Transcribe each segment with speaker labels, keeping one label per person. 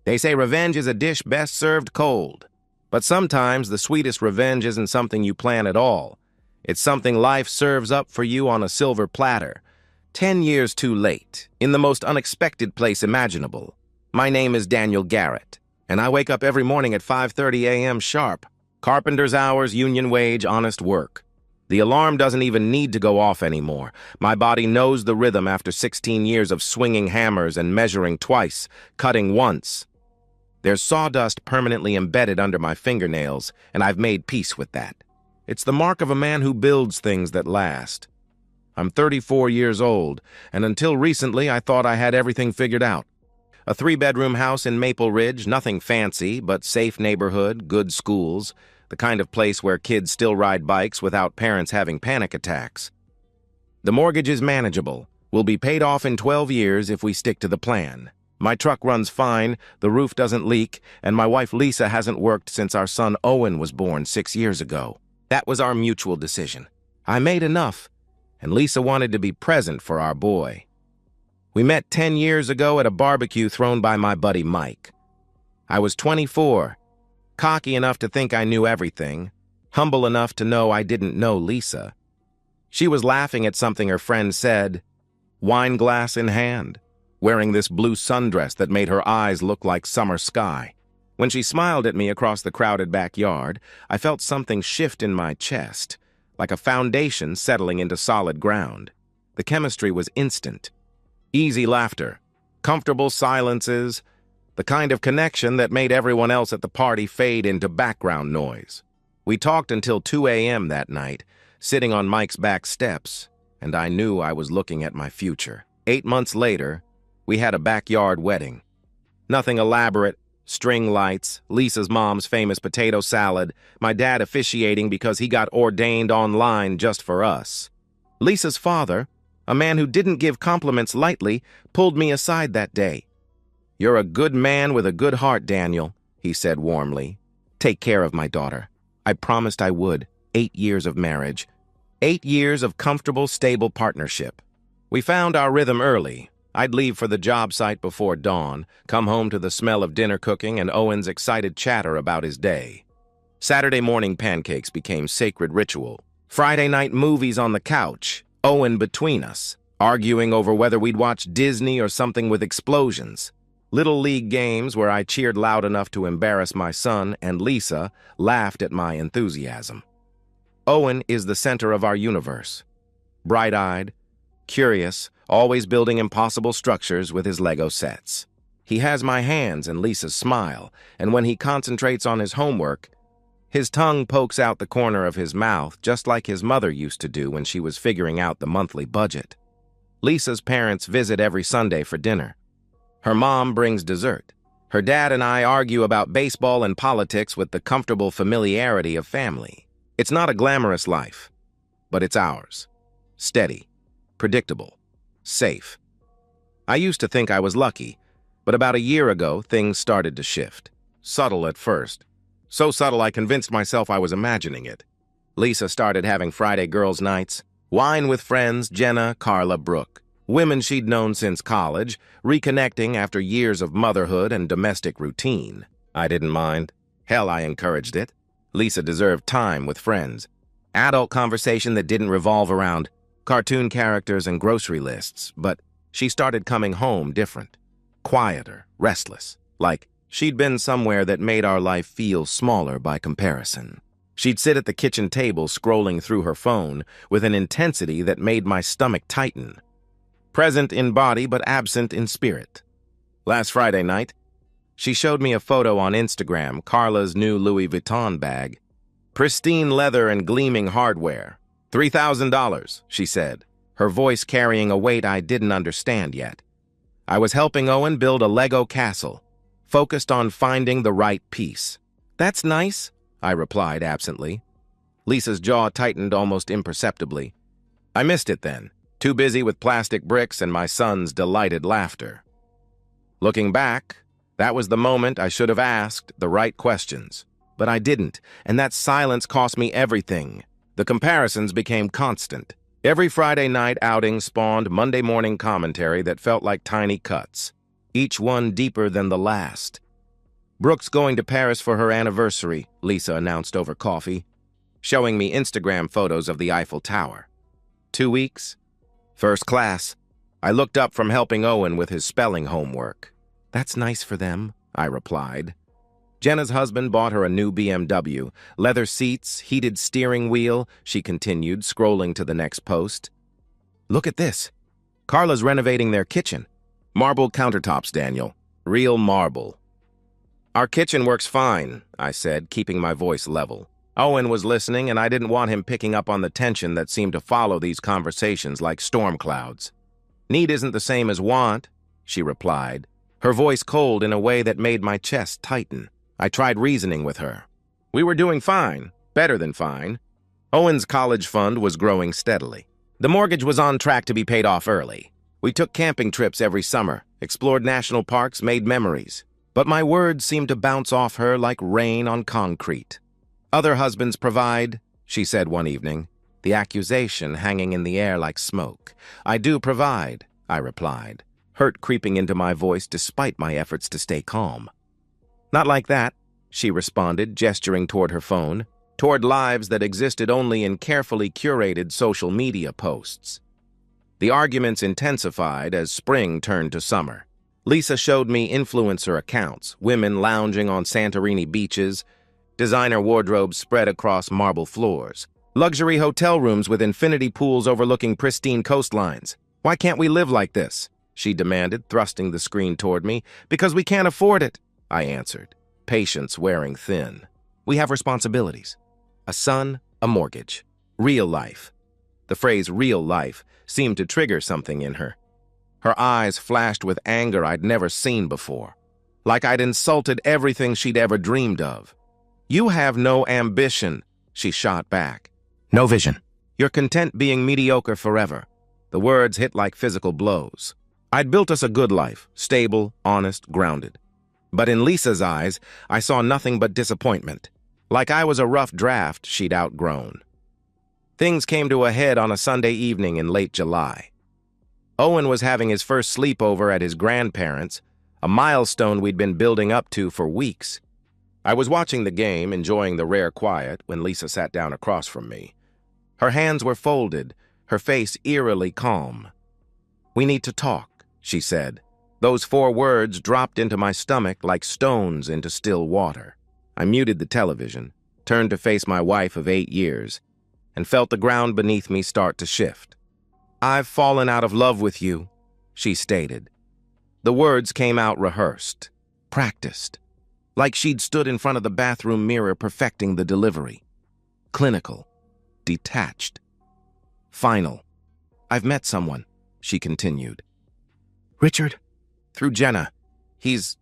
Speaker 1: They say revenge is a dish best served cold. But sometimes the sweetest revenge isn't something you plan at all. It's something life serves up for you on a silver platter. 10 years too late, in the most unexpected place imaginable. My name is Daniel Garrett, and I wake up every morning at 5:30 a.m. sharp. Carpenter's hours, union wage, honest work. The alarm doesn't even need to go off anymore. My body knows the rhythm after 16 years of swinging hammers and measuring twice, cutting once. There's sawdust permanently embedded under my fingernails, and I've made peace with that. It's the mark of a man who builds things that last. I'm 34 years old, and until recently I thought I had everything figured out. A 3-bedroom house in Maple Ridge, nothing fancy, but safe neighborhood, good schools, the kind of place where kids still ride bikes without parents having panic attacks. The mortgage is manageable. Will be paid off in 12 years if we stick to the plan. My truck runs fine, the roof doesn't leak, and my wife Lisa hasn't worked since our son Owen was born 6 years ago. That was our mutual decision. I made enough, and Lisa wanted to be present for our boy. We met 10 years ago at a barbecue thrown by my buddy Mike. I was 24, cocky enough to think I knew everything, humble enough to know I didn't know Lisa. She was laughing at something her friend said, wine glass in hand, wearing this blue sundress that made her eyes look like summer sky. When she smiled at me across the crowded backyard, I felt something shift in my chest, like a foundation settling into solid ground. The chemistry was instant. Easy laughter, comfortable silences, the kind of connection that made everyone else at the party fade into background noise. We talked until 2 a.m. that night, sitting on Mike's back steps, and I knew I was looking at my future. 8 months later, we had a backyard wedding. Nothing elaborate, string lights, Lisa's mom's famous potato salad, my dad officiating because he got ordained online just for us. Lisa's father, a man who didn't give compliments lightly, pulled me aside that day. "You're a good man with a good heart, Daniel," he said warmly. "Take care of my daughter." I promised I would. 8 years of marriage. 8 years of comfortable, stable partnership. We found our rhythm early. I'd leave for the job site before dawn, come home to the smell of dinner cooking and Owen's excited chatter about his day. Saturday morning pancakes became sacred ritual. Friday night movies on the couch, Owen between us, arguing over whether we'd watch Disney or something with explosions. Little league games where I cheered loud enough to embarrass my son, and Lisa laughed at my enthusiasm. Owen is the center of our universe. Bright-eyed, curious, always building impossible structures with his Lego sets. He has my hands and Lisa's smile, and when he concentrates on his homework, his tongue pokes out the corner of his mouth just like his mother used to do when she was figuring out the monthly budget. Lisa's parents visit every Sunday for dinner. Her mom brings dessert. Her dad and I argue about baseball and politics with the comfortable familiarity of family. It's not a glamorous life, but it's ours. Steady, predictable, safe. I used to think I was lucky, but about a year ago, things started to shift. Subtle at first. So subtle I convinced myself I was imagining it. Lisa started having Friday girls' nights, wine with friends, Jenna, Carla, Brooke. Women she'd known since college, reconnecting after years of motherhood and domestic routine. I didn't mind. Hell, I encouraged it. Lisa deserved time with friends. Adult conversation that didn't revolve around cartoon characters and grocery lists, but she started coming home different. Quieter, restless, like she'd been somewhere that made our life feel smaller by comparison. She'd sit at the kitchen table scrolling through her phone with an intensity that made my stomach tighten. Present in body but absent in spirit. Last Friday night, she showed me a photo on Instagram, Carla's new Louis Vuitton bag. Pristine leather and gleaming hardware. $3,000, she said, her voice carrying a weight I didn't understand yet. I was helping Owen build a Lego castle, focused on finding the right piece. "That's nice," I replied absently. Lisa's jaw tightened almost imperceptibly. I missed it then, too busy with plastic bricks and my son's delighted laughter. Looking back, that was the moment I should have asked the right questions. But I didn't, and that silence cost me everything. The comparisons became constant. Every Friday night outing spawned Monday morning commentary that felt like tiny cuts, each one deeper than the last. "Brooke's going to Paris for her anniversary," Lisa announced over coffee, showing me Instagram photos of the Eiffel Tower. 2 weeks? First class. I looked up from helping Owen with his spelling homework. "That's nice for them," I replied. Jenna's husband bought her a new BMW. Leather seats, heated steering wheel, she continued, scrolling to the next post. "Look at this. Carla's renovating their kitchen. Marble countertops, Daniel. Real marble." "Our kitchen works fine," I said, keeping my voice level. Owen was listening, and I didn't want him picking up on the tension that seemed to follow these conversations like storm clouds. "Need isn't the same as want," she replied, her voice cold in a way that made my chest tighten. I tried reasoning with her. We were doing fine, better than fine. Owen's college fund was growing steadily. The mortgage was on track to be paid off early. We took camping trips every summer, explored national parks, made memories. But my words seemed to bounce off her like rain on concrete. "Other husbands provide," she said one evening, the accusation hanging in the air like smoke. "I do provide," I replied, hurt creeping into my voice despite my efforts to stay calm. "Not like that," she responded, gesturing toward her phone, toward lives that existed only in carefully curated social media posts. The arguments intensified as spring turned to summer. Lisa showed me influencer accounts, women lounging on Santorini beaches, designer wardrobes spread across marble floors, luxury hotel rooms with infinity pools overlooking pristine coastlines. "Why can't we live like this?" she demanded, thrusting the screen toward me. "Because we can't afford it," I answered, patience wearing thin. "We have responsibilities. A son, a mortgage. Real life." The phrase real life seemed to trigger something in her. Her eyes flashed with anger I'd never seen before, like I'd insulted everything she'd ever dreamed of. "You have no ambition," she shot back. "No vision. You're content being mediocre forever." The words hit like physical blows. I'd built us a good life, stable, honest, grounded. But in Lisa's eyes, I saw nothing but disappointment, like I was a rough draft she'd outgrown. Things came to a head on a Sunday evening in late July. Owen was having his first sleepover at his grandparents', a milestone we'd been building up to for weeks. I was watching the game, enjoying the rare quiet, when Lisa sat down across from me. Her hands were folded, her face eerily calm. "We need to talk," she said. Those 4 words dropped into my stomach like stones into still water. I muted the television, turned to face my wife of 8 years, and felt the ground beneath me start to shift. "I've fallen out of love with you," she stated. The words came out rehearsed, practiced, like she'd stood in front of the bathroom mirror perfecting the delivery. Clinical, detached, final. "I've met someone," she continued. "Richard? Through Jenna. He's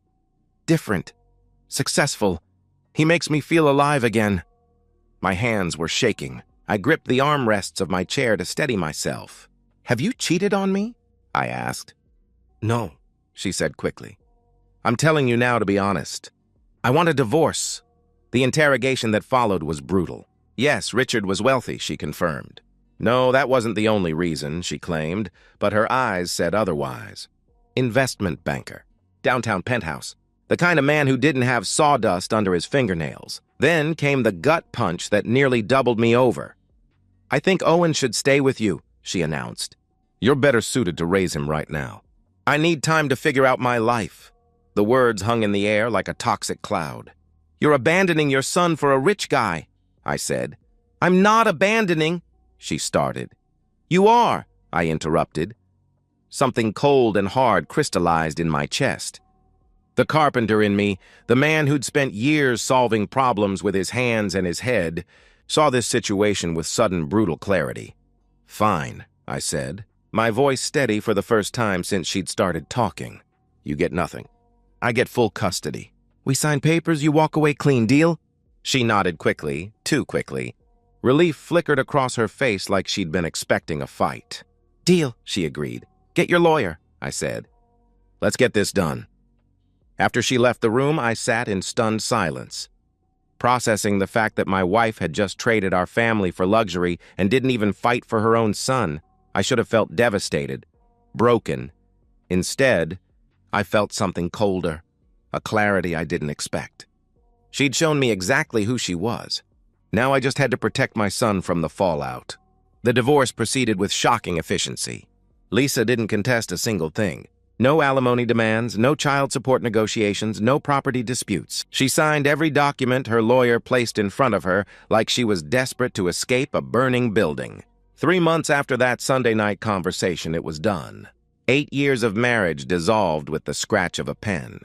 Speaker 1: different, successful. He makes me feel alive again." My hands were shaking. I gripped the armrests of my chair to steady myself. "Have you cheated on me?" I asked. "No," she said quickly. "I'm telling you now to be honest. I want a divorce." The interrogation that followed was brutal. "Yes, Richard was wealthy," she confirmed. "No, that wasn't the only reason," she claimed, but her eyes said otherwise. "Investment banker. Downtown penthouse. The kind of man who didn't have sawdust under his fingernails." Then came the gut punch that nearly doubled me over. "I think Owen should stay with you," she announced. "You're better suited to raise him right now. I need time to figure out my life." The words hung in the air like a toxic cloud. "You're abandoning your son for a rich guy," I said. "I'm not abandoning," she started. "You are," I interrupted. Something cold and hard crystallized in my chest. The carpenter in me, the man who'd spent years solving problems with his hands and his head, saw this situation with sudden brutal clarity. "Fine," I said, my voice steady for the first time since she'd started talking. "You get nothing. I get full custody. We sign papers, you walk away clean, deal?" She nodded quickly, too quickly. Relief flickered across her face like she'd been expecting a fight. "Deal," she agreed. "Get your lawyer," I said. "Let's get this done." After she left the room, I sat in stunned silence, processing the fact that my wife had just traded our family for luxury and didn't even fight for her own son. I should have felt devastated, broken. Instead, I felt something colder, a clarity I didn't expect. She'd shown me exactly who she was. Now I just had to protect my son from the fallout. The divorce proceeded with shocking efficiency. Lisa didn't contest a single thing. No alimony demands, no child support negotiations, no property disputes. She signed every document her lawyer placed in front of her like she was desperate to escape a burning building. 3 months after that Sunday night conversation, it was done. 8 years of marriage dissolved with the scratch of a pen.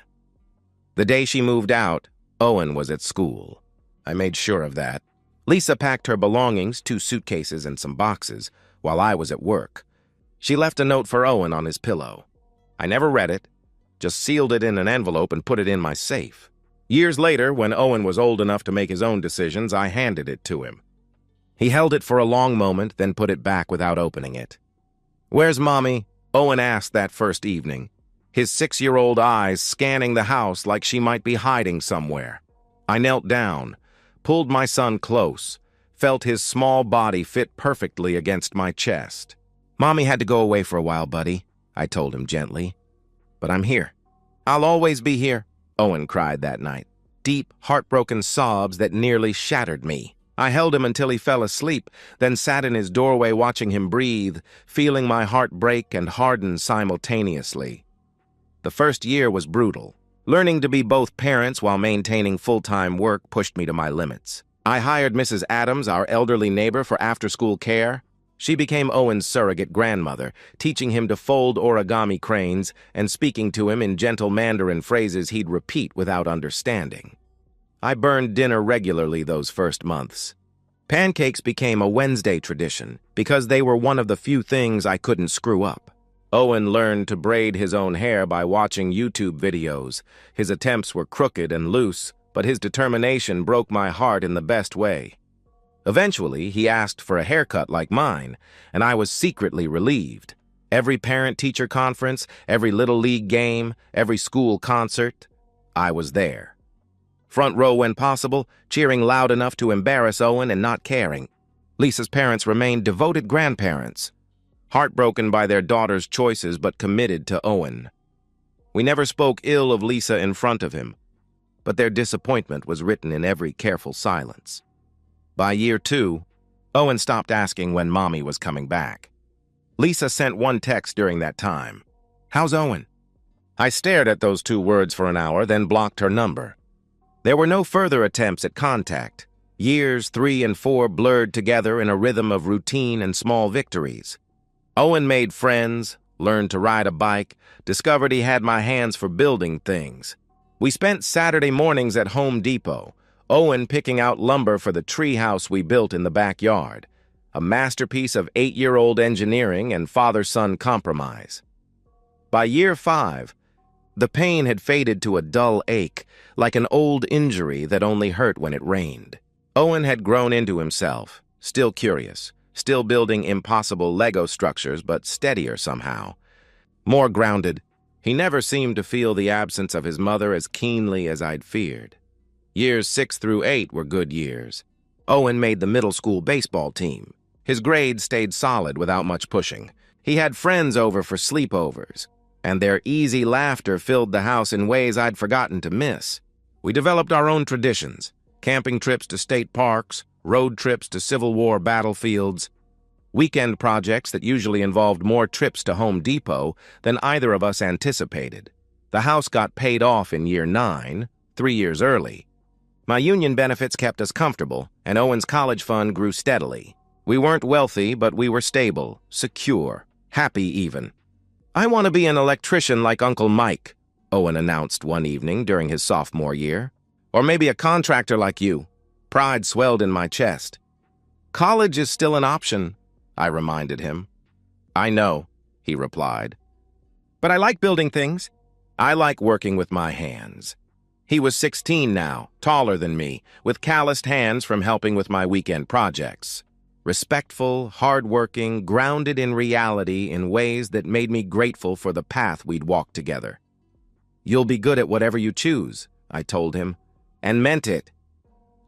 Speaker 1: The day she moved out, Owen was at school. I made sure of that. Lisa packed her belongings, 2 suitcases and some boxes, while I was at work. She left a note for Owen on his pillow. I never read it, just sealed it in an envelope and put it in my safe. Years later, when Owen was old enough to make his own decisions, I handed it to him. He held it for a long moment, then put it back without opening it. "Where's Mommy?" Owen asked that first evening, his 6-year-old eyes scanning the house like she might be hiding somewhere. I knelt down, pulled my son close, felt his small body fit perfectly against my chest. "Mommy had to go away for a while, buddy," I told him gently. "But I'm here. I'll always be here," Owen cried that night. Deep, heartbroken sobs that nearly shattered me. I held him until he fell asleep, then sat in his doorway watching him breathe, feeling my heart break and harden simultaneously. The first year was brutal. Learning to be both parents while maintaining full-time work pushed me to my limits. I hired Mrs. Adams, our elderly neighbor, for after-school care. She became Owen's surrogate grandmother, teaching him to fold origami cranes and speaking to him in gentle Mandarin phrases he'd repeat without understanding. I burned dinner regularly those first months. Pancakes became a Wednesday tradition because they were one of the few things I couldn't screw up. Owen learned to braid his own hair by watching YouTube videos. His attempts were crooked and loose, but his determination broke my heart in the best way. Eventually, he asked for a haircut like mine, and I was secretly relieved. Every parent-teacher conference, every Little League game, every school concert, I was there. Front row when possible, cheering loud enough to embarrass Owen and not caring. Lisa's parents remained devoted grandparents, heartbroken by their daughter's choices but committed to Owen. We never spoke ill of Lisa in front of him, but their disappointment was written in every careful silence. By year 2, Owen stopped asking when Mommy was coming back. Lisa sent one text during that time. "How's Owen?" I stared at those 2 words for an hour, then blocked her number. There were no further attempts at contact. Years 3 and 4 blurred together in a rhythm of routine and small victories. Owen made friends, learned to ride a bike, discovered he had my hands for building things. We spent Saturday mornings at Home Depot, Owen picking out lumber for the treehouse we built in the backyard, a masterpiece of 8-year-old engineering and father-son compromise. By year 5, the pain had faded to a dull ache, like an old injury that only hurt when it rained. Owen had grown into himself, still curious, still building impossible Lego structures, but steadier somehow. More grounded, he never seemed to feel the absence of his mother as keenly as I'd feared. Years 6 through 8 were good years. Owen made the middle school baseball team. His grades stayed solid without much pushing. He had friends over for sleepovers, and their easy laughter filled the house in ways I'd forgotten to miss. We developed our own traditions, camping trips to state parks, road trips to Civil War battlefields, weekend projects that usually involved more trips to Home Depot than either of us anticipated. The house got paid off in year 9, 3 years early. My union benefits kept us comfortable, and Owen's college fund grew steadily. We weren't wealthy, but we were stable, secure, happy even. "I want to be an electrician like Uncle Mike," Owen announced one evening during his sophomore year. "Or maybe a contractor like you." Pride swelled in my chest. "College is still an option," I reminded him. "I know," he replied. "But I like building things. I like working with my hands." He was 16 now, taller than me, with calloused hands from helping with my weekend projects. Respectful, hard-working, grounded in reality in ways that made me grateful for the path we'd walked together. "You'll be good at whatever you choose," I told him, and meant it.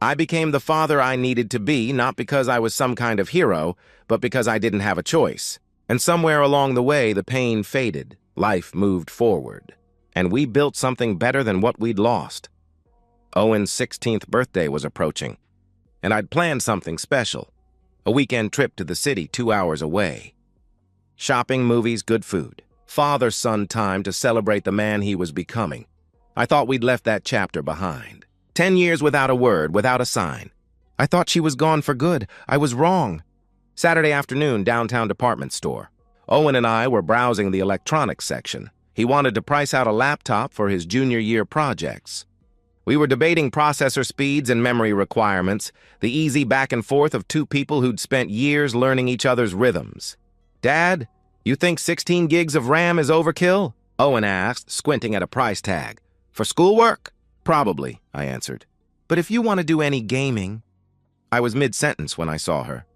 Speaker 1: I became the father I needed to be, not because I was some kind of hero, but because I didn't have a choice. And somewhere along the way, the pain faded. Life moved forward. and we built something better than what we'd lost. Owen's 16th birthday was approaching, and I'd planned something special, a weekend trip to the city 2 hours away. Shopping, movies, good food, father-son time to celebrate the man he was becoming. I thought we'd left that chapter behind. 10 years without a word, without a sign. I thought she was gone for good. I was wrong. Saturday afternoon, downtown department store. Owen and I were browsing the electronics section. He wanted to price out a laptop for his junior year projects. We were debating processor speeds and memory requirements, the easy back and forth of two people who'd spent years learning each other's rhythms. "Dad, you think 16 gigs of RAM is overkill?" Owen asked, squinting at a price tag. "For schoolwork?" "Probably," I answered. "But if you want to do any gaming..." I was mid-sentence when I saw her.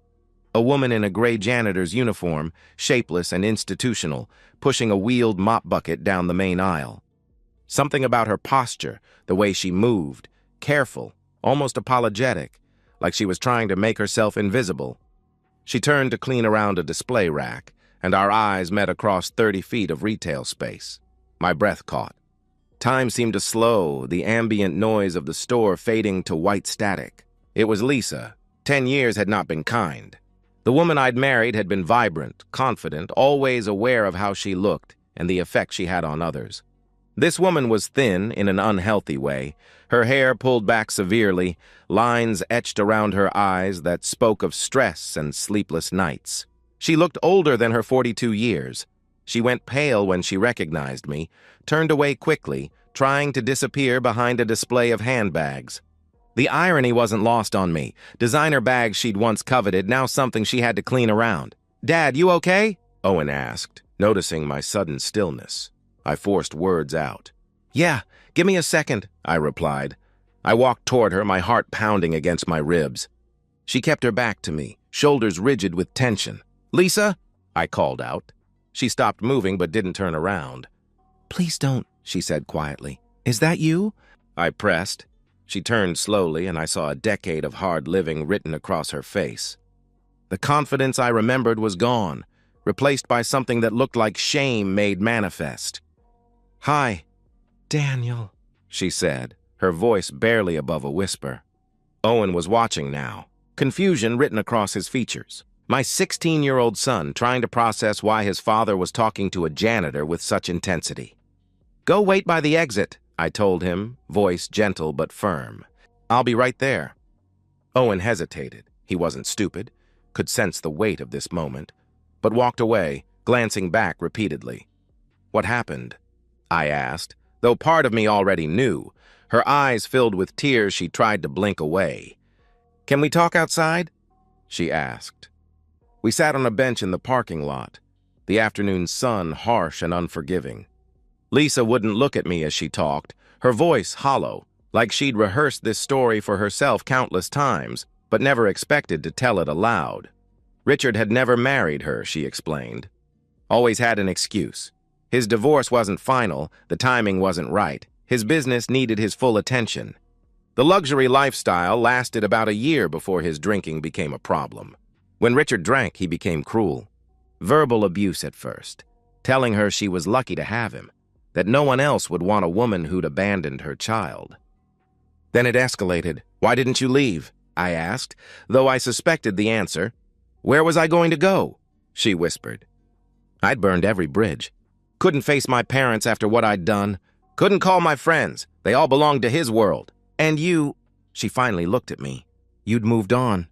Speaker 1: A woman in a gray janitor's uniform, shapeless and institutional, pushing a wheeled mop bucket down the main aisle. Something about her posture, the way she moved, careful, almost apologetic, like she was trying to make herself invisible. She turned to clean around a display rack, and our eyes met across 30 feet of retail space. My breath caught. Time seemed to slow, the ambient noise of the store fading to white static. It was Lisa. 10 years had not been kind. The woman I'd married had been vibrant, confident, always aware of how she looked and the effect she had on others. This woman was thin in an unhealthy way, her hair pulled back severely, lines etched around her eyes that spoke of stress and sleepless nights. She looked older than her 42 years. She went pale when she recognized me, turned away quickly, trying to disappear behind a display of handbags. The irony wasn't lost on me. Designer bags she'd once coveted, now something she had to clean around. "Dad, you okay?" Owen asked, noticing my sudden stillness. I forced words out. "Yeah, give me a second," I replied. I walked toward her, my heart pounding against my ribs. She kept her back to me, shoulders rigid with tension. "Lisa?" I called out. She stopped moving but didn't turn around. "Please don't," she said quietly. "Is that you?" I pressed. She turned slowly, and I saw a decade of hard living written across her face. The confidence I remembered was gone, replaced by something that looked like shame made manifest. "Hi, Daniel," she said, her voice barely above a whisper. Owen was watching now, confusion written across his features. My 16-year-old son trying to process why his father was talking to a janitor with such intensity. "Go wait by the exit," I told him, voice gentle but firm. "I'll be right there." Owen hesitated. He wasn't stupid, could sense the weight of this moment, but walked away, glancing back repeatedly. "What happened?" I asked, though part of me already knew. Her eyes filled with tears, she tried to blink away. "Can we talk outside?" she asked. We sat on a bench in the parking lot, the afternoon sun harsh and unforgiving. Lisa wouldn't look at me as she talked, her voice hollow, like she'd rehearsed this story for herself countless times, but never expected to tell it aloud. Richard had never married her, she explained. Always had an excuse. His divorce wasn't final, the timing wasn't right. His business needed his full attention. The luxury lifestyle lasted about a year before his drinking became a problem. When Richard drank, he became cruel. Verbal abuse at first, telling her she was lucky to have him, that no one else would want a woman who'd abandoned her child. Then it escalated. "Why didn't you leave?" I asked, though I suspected the answer. "Where was I going to go?" she whispered. I'd burned every bridge. Couldn't face my parents after what I'd done. Couldn't call my friends. They all belonged to his world. "And you..." She finally looked at me. "You'd moved on."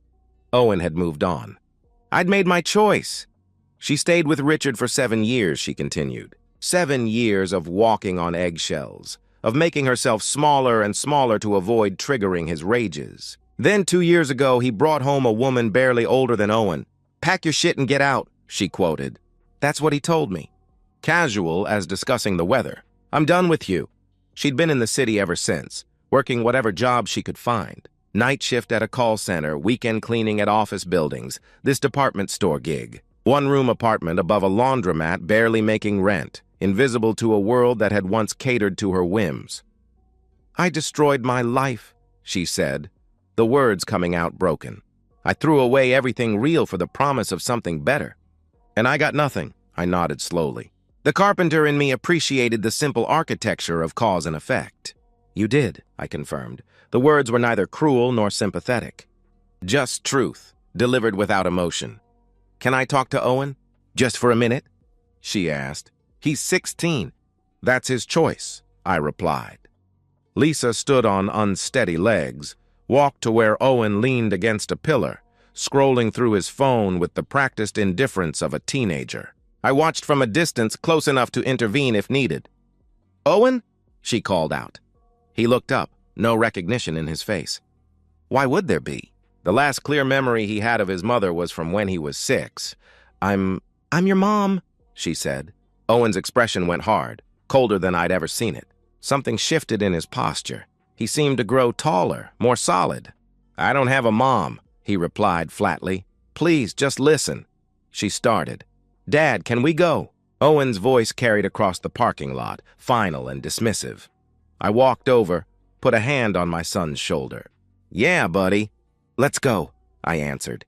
Speaker 1: Owen had moved on. I'd made my choice. She stayed with Richard for 7 years, she continued. 7 years of walking on eggshells, of making herself smaller and smaller to avoid triggering his rages. Then 2 years ago, he brought home a woman barely older than Owen. "Pack your shit and get out," she quoted. That's what he told me. Casual as discussing the weather. "I'm done with you." She'd been in the city ever since, working whatever job she could find. Night shift at a call center, weekend cleaning at office buildings, this department store gig. One-room apartment above a laundromat barely making rent, invisible to a world that had once catered to her whims. "I destroyed my life," she said, the words coming out broken. "I threw away everything real for the promise of something better. And I got nothing," I nodded slowly. The carpenter in me appreciated the simple architecture of cause and effect. You did, I confirmed. The words were neither cruel nor sympathetic. Just truth, delivered without emotion. Can I talk to Owen? Just for a minute? She asked. He's 16. That's his choice, I replied. Lisa stood on unsteady legs, walked to where Owen leaned against a pillar, scrolling through his phone with the practiced indifference of a teenager. I watched from a distance, close enough to intervene if needed. Owen? She called out. He looked up, no recognition in his face. Why would there be? The last clear memory he had of his mother was from when he was 6. I'm your mom, she said. Owen's expression went hard, colder than I'd ever seen it. Something shifted in his posture. He seemed to grow taller, more solid. I don't have a mom, he replied flatly. Please, just listen. She started. Dad, can we go? Owen's voice carried across the parking lot, final and dismissive. I walked over, put a hand on my son's shoulder. Yeah, buddy. Let's go, I answered.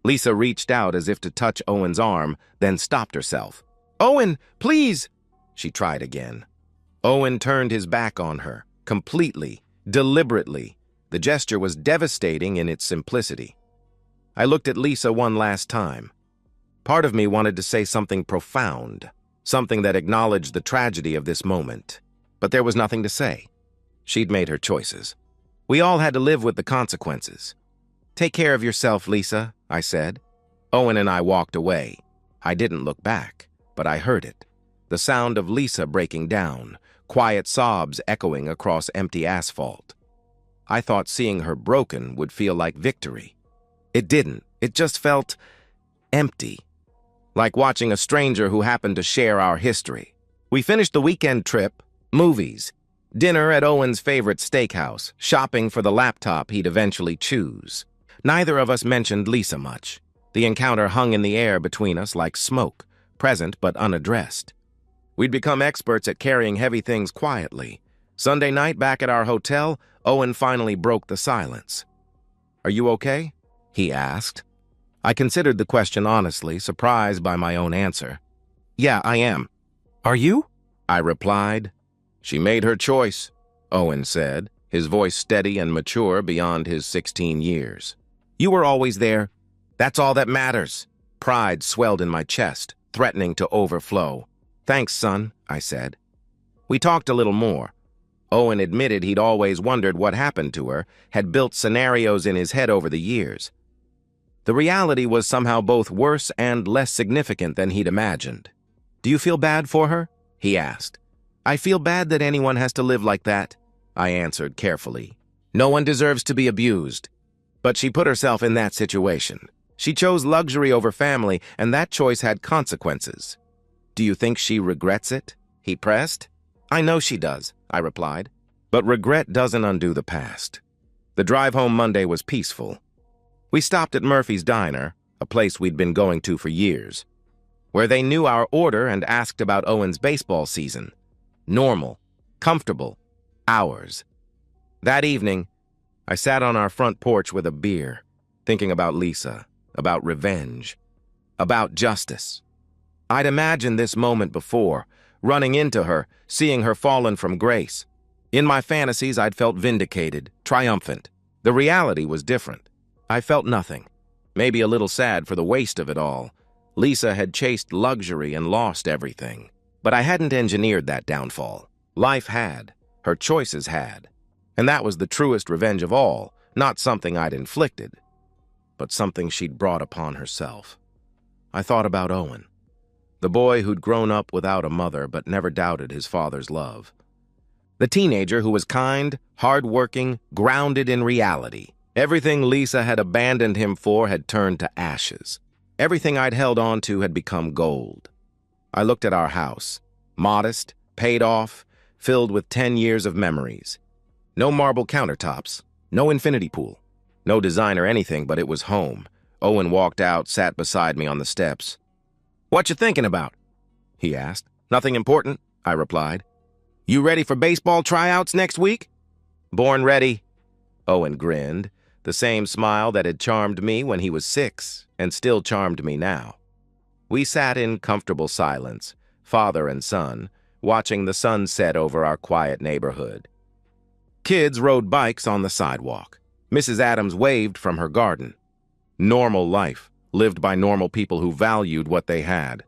Speaker 1: Lisa reached out as if to touch Owen's arm, then stopped herself. Owen, please! She tried again. Owen turned his back on her, completely, deliberately. The gesture was devastating in its simplicity. I looked at Lisa one last time. Part of me wanted to say something profound, something that acknowledged the tragedy of this moment. But there was nothing to say. She'd made her choices. We all had to live with the consequences. Take care of yourself, Lisa, I said. Owen and I walked away. I didn't look back, but I heard it. The sound of Lisa breaking down, quiet sobs echoing across empty asphalt. I thought seeing her broken would feel like victory. It didn't. It just felt empty. Like watching a stranger who happened to share our history. We finished the weekend trip, movies, dinner at Owen's favorite steakhouse, shopping for the laptop he'd eventually choose. Neither of us mentioned Lisa much. The encounter hung in the air between us like smoke, present but unaddressed. We'd become experts at carrying heavy things quietly. Sunday night back at our hotel, Owen finally broke the silence. Are you okay? He asked. I considered the question honestly, surprised by my own answer. Yeah, I am. Are you? I replied. She made her choice, Owen said, his voice steady and mature beyond his 16 years. You were always there. That's all that matters. Pride swelled in my chest, threatening to overflow. Thanks, son, I said. We talked a little more. Owen admitted he'd always wondered what happened to her, had built scenarios in his head over the years. The reality was somehow both worse and less significant than he'd imagined. Do you feel bad for her? He asked. I feel bad that anyone has to live like that, I answered carefully. No one deserves to be abused. But she put herself in that situation. She chose luxury over family, and that choice had consequences. Do you think she regrets it? He pressed. I know she does, I replied. But regret doesn't undo the past. The drive home Monday was peaceful. We stopped at Murphy's Diner, a place we'd been going to for years, where they knew our order and asked about Owen's baseball season. Normal, comfortable, ours. That evening, I sat on our front porch with a beer, thinking about Lisa, about revenge, about justice. I'd imagined this moment before, running into her, seeing her fallen from grace. In my fantasies, I'd felt vindicated, triumphant. The reality was different. I felt nothing, maybe a little sad for the waste of it all. Lisa had chased luxury and lost everything. But I hadn't engineered that downfall. Life had. Her choices had. And that was the truest revenge of all, not something I'd inflicted, but something she'd brought upon herself. I thought about Owen, the boy who'd grown up without a mother but never doubted his father's love. The teenager who was kind, hard-working, grounded in reality. Everything Lisa had abandoned him for had turned to ashes. Everything I'd held on to had become gold. I looked at our house, modest, paid off, filled with 10 years of memories. No marble countertops, no infinity pool, no designer anything, but it was home. Owen walked out, sat beside me on the steps. What you thinking about? He asked. Nothing important, I replied. You ready for baseball tryouts next week? Born ready. Owen grinned, the same smile that had charmed me when he was 6 and still charmed me now. We sat in comfortable silence, father and son, watching the sun set over our quiet neighborhood. Kids rode bikes on the sidewalk. Mrs. Adams waved from her garden. Normal life, lived by normal people who valued what they had.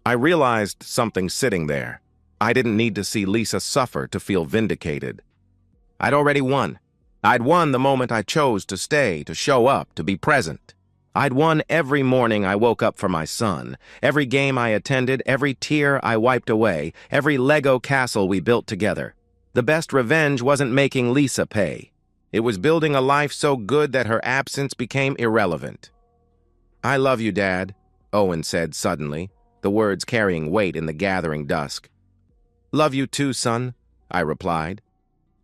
Speaker 1: I realized something sitting there. I didn't need to see Lisa suffer to feel vindicated. I'd already won. I'd won the moment I chose to stay, to show up, to be present. I'd won every morning I woke up for my son, every game I attended, every tear I wiped away, every Lego castle we built together. The best revenge wasn't making Lisa pay. It was building a life so good that her absence became irrelevant. "I love you, Dad," Owen said suddenly, the words carrying weight in the gathering dusk. "Love you too, son," I replied.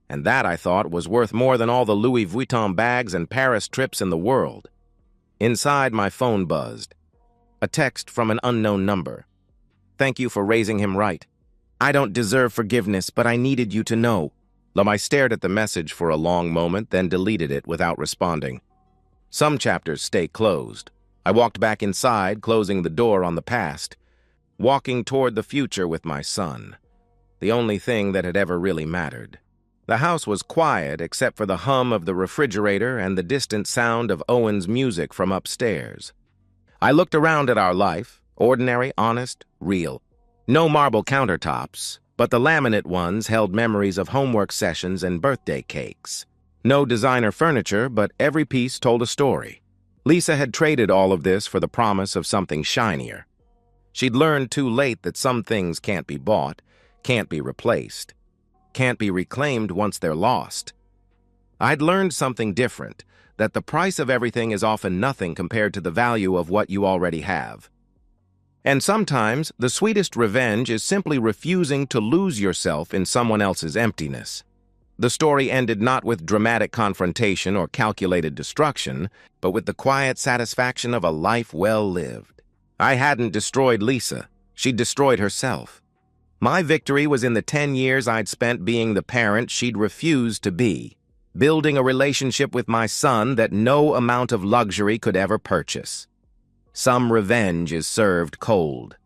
Speaker 1: And that, I thought, was worth more than all the Louis Vuitton bags and Paris trips in the world. Inside, my phone buzzed. A text from an unknown number. "Thank you for raising him right. I don't deserve forgiveness, but I needed you to know." I stared at the message for a long moment, then deleted it without responding. Some chapters stay closed. I walked back inside, closing the door on the past, walking toward the future with my son, the only thing that had ever really mattered. The house was quiet except for the hum of the refrigerator and the distant sound of Owen's music from upstairs. I looked around at our life, ordinary, honest, real. No marble countertops, but the laminate ones held memories of homework sessions and birthday cakes. No designer furniture, but every piece told a story. Lisa had traded all of this for the promise of something shinier. She'd learned too late that some things can't be bought, can't be replaced, can't be reclaimed once they're lost. I'd learned something different, that the price of everything is often nothing compared to the value of what you already have. And sometimes, the sweetest revenge is simply refusing to lose yourself in someone else's emptiness. The story ended not with dramatic confrontation or calculated destruction, but with the quiet satisfaction of a life well lived. I hadn't destroyed Lisa. She'd destroyed herself. My victory was in the 10 years I'd spent being the parent she'd refused to be, building a relationship with my son that no amount of luxury could ever purchase. Some revenge is served cold.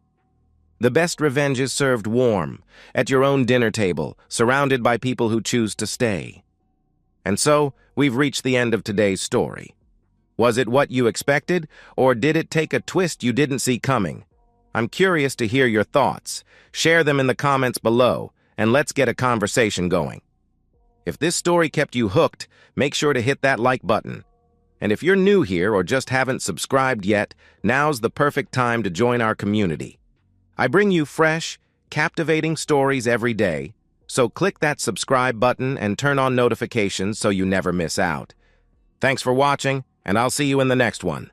Speaker 1: The best revenge is served warm, at your own dinner table, surrounded by people who choose to stay. And so, we've reached the end of today's story. Was it what you expected, or did it take a twist you didn't see coming? I'm curious to hear your thoughts. Share them in the comments below, and let's get a conversation going. If this story kept you hooked, make sure to hit that like button. And if you're new here or just haven't subscribed yet, now's the perfect time to join our community. I bring you fresh, captivating stories every day, so click that subscribe button and turn on notifications so you never miss out. Thanks for watching, and I'll see you in the next one.